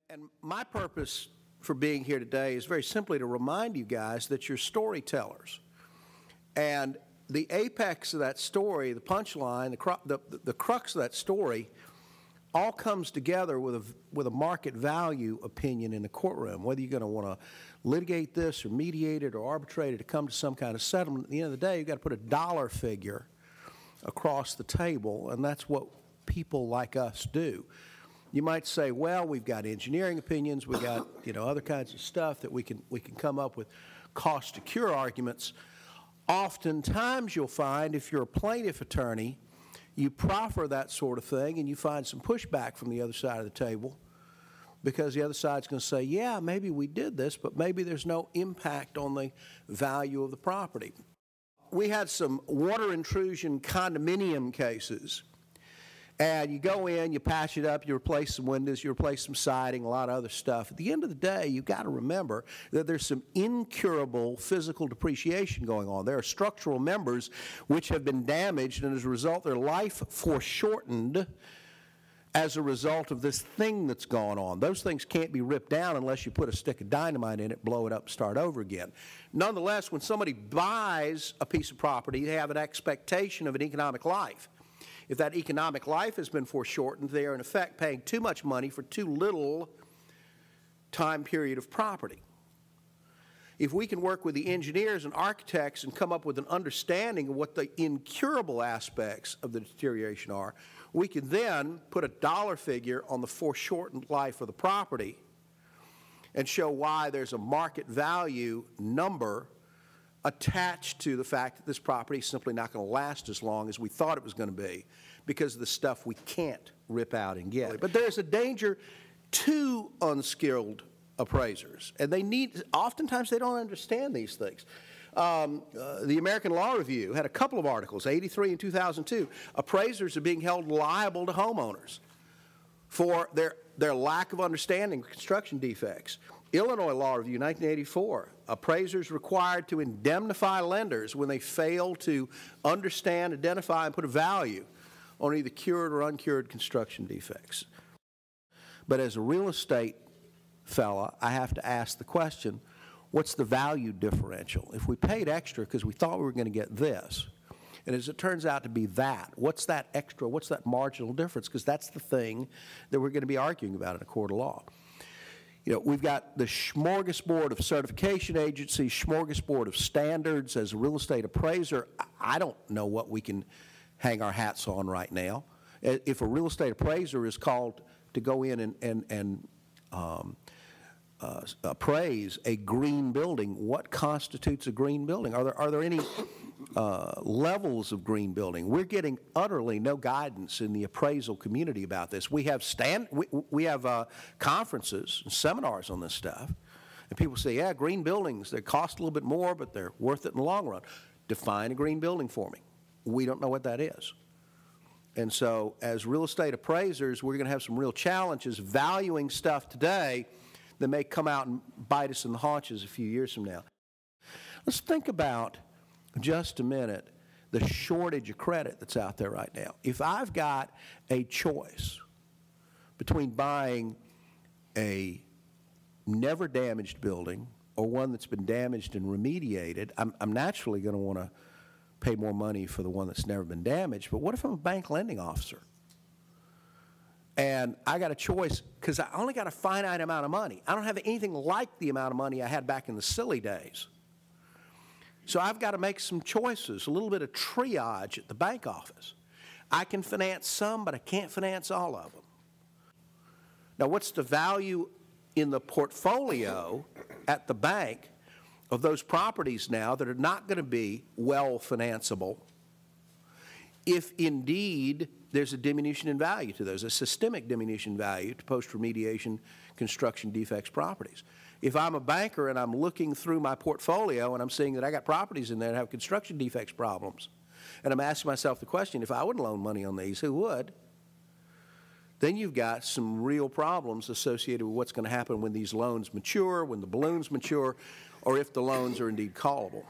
And my purpose for being here today is very simply to remind you guys that you're storytellers. And the apex of that story, the punchline, the crux of that story all comes together with a market value opinion in the courtroom, whether you're going to want to litigate this or mediate it or arbitrate it to come to some kind of settlement. At the end of the day, you've got to put a dollar figure across the table, and that's what people like us do. You might say, well, we've got engineering opinions, we've got other kinds of stuff that we can come up with cost to cure arguments. Oftentimes you'll find if you're a plaintiff attorney, you proffer that sort of thing and you find some pushback from the other side of the table because the other side's going to say, yeah, maybe we did this, but maybe there's no impact on the value of the property. We had some water intrusion condominium cases. And you go in, you patch it up, you replace some windows, you replace some siding, a lot of other stuff. At the end of the day, you've got to remember that there's some incurable physical depreciation going on. There are structural members which have been damaged, and as a result, their life foreshortened as a result of this thing that's gone on. Those things can't be ripped down unless you put a stick of dynamite in it, blow it up, start over again. Nonetheless, when somebody buys a piece of property, they have an expectation of an economic life. If that economic life has been foreshortened, they are in effect paying too much money for too little time period of property. If we can work with the engineers and architects and come up with an understanding of what the incurable aspects of the deterioration are, we can then put a dollar figure on the foreshortened life of the property and show why there's a market value number attached to the fact that this property is simply not going to last as long as we thought it was going to be because of the stuff we can't rip out and get. But there's a danger to unskilled appraisers, and oftentimes they don't understand these things. The American Law Review had a couple of articles, 83 and 2002. Appraisers are being held liable to homeowners for their lack of understanding of construction defects. Illinois Law Review, 1984, appraisers required to indemnify lenders when they fail to understand, identify, and put a value on either cured or uncured construction defects. But as a real estate fella, I have to ask the question, what's the value differential? If we paid extra because we thought we were going to get this, and as it turns out to be that, what's that extra, what's that marginal difference? Because that's the thing that we're going to be arguing about in a court of law. We've got the smorgasbord of certification agencies, smorgasbord of standards. As a real estate appraiser, I don't know what we can hang our hats on right now. If a real estate appraiser is called to go in and appraise a green building, what constitutes a green building? Are there any levels of green building? We're getting utterly no guidance in the appraisal community about this. We have conferences and seminars on this stuff, and people say, yeah, green buildings, they cost a little bit more, but they're worth it in the long run. Define a green building for me. We don't know what that is. And so as real estate appraisers, we're going to have some real challenges valuing stuff today that may come out and bite us in the haunches a few years from now. Let's think about just a minute the shortage of credit that's out there right now. If I've got a choice between buying a never damaged building or one that's been damaged and remediated, I'm naturally going to want to pay more money for the one that's never been damaged. But what if I'm a bank lending officer and I got a choice because I only got a finite amount of money? I don't have anything like the amount of money I had back in the silly days. So I've got to make some choices, a little bit of triage at the bank office. I can finance some, but I can't finance all of them. Now, what's the value in the portfolio at the bank of those properties now that are not going to be well financeable if indeed there's a diminution in value to those, a systemic diminution in value to post-remediation construction defects properties? If I'm a banker and I'm looking through my portfolio and I'm seeing that I got properties in there that have construction defects problems, and I'm asking myself the question, if I wouldn't loan money on these, who would? Then you've got some real problems associated with what's going to happen when these loans mature, when the balloons mature, or if the loans are indeed callable.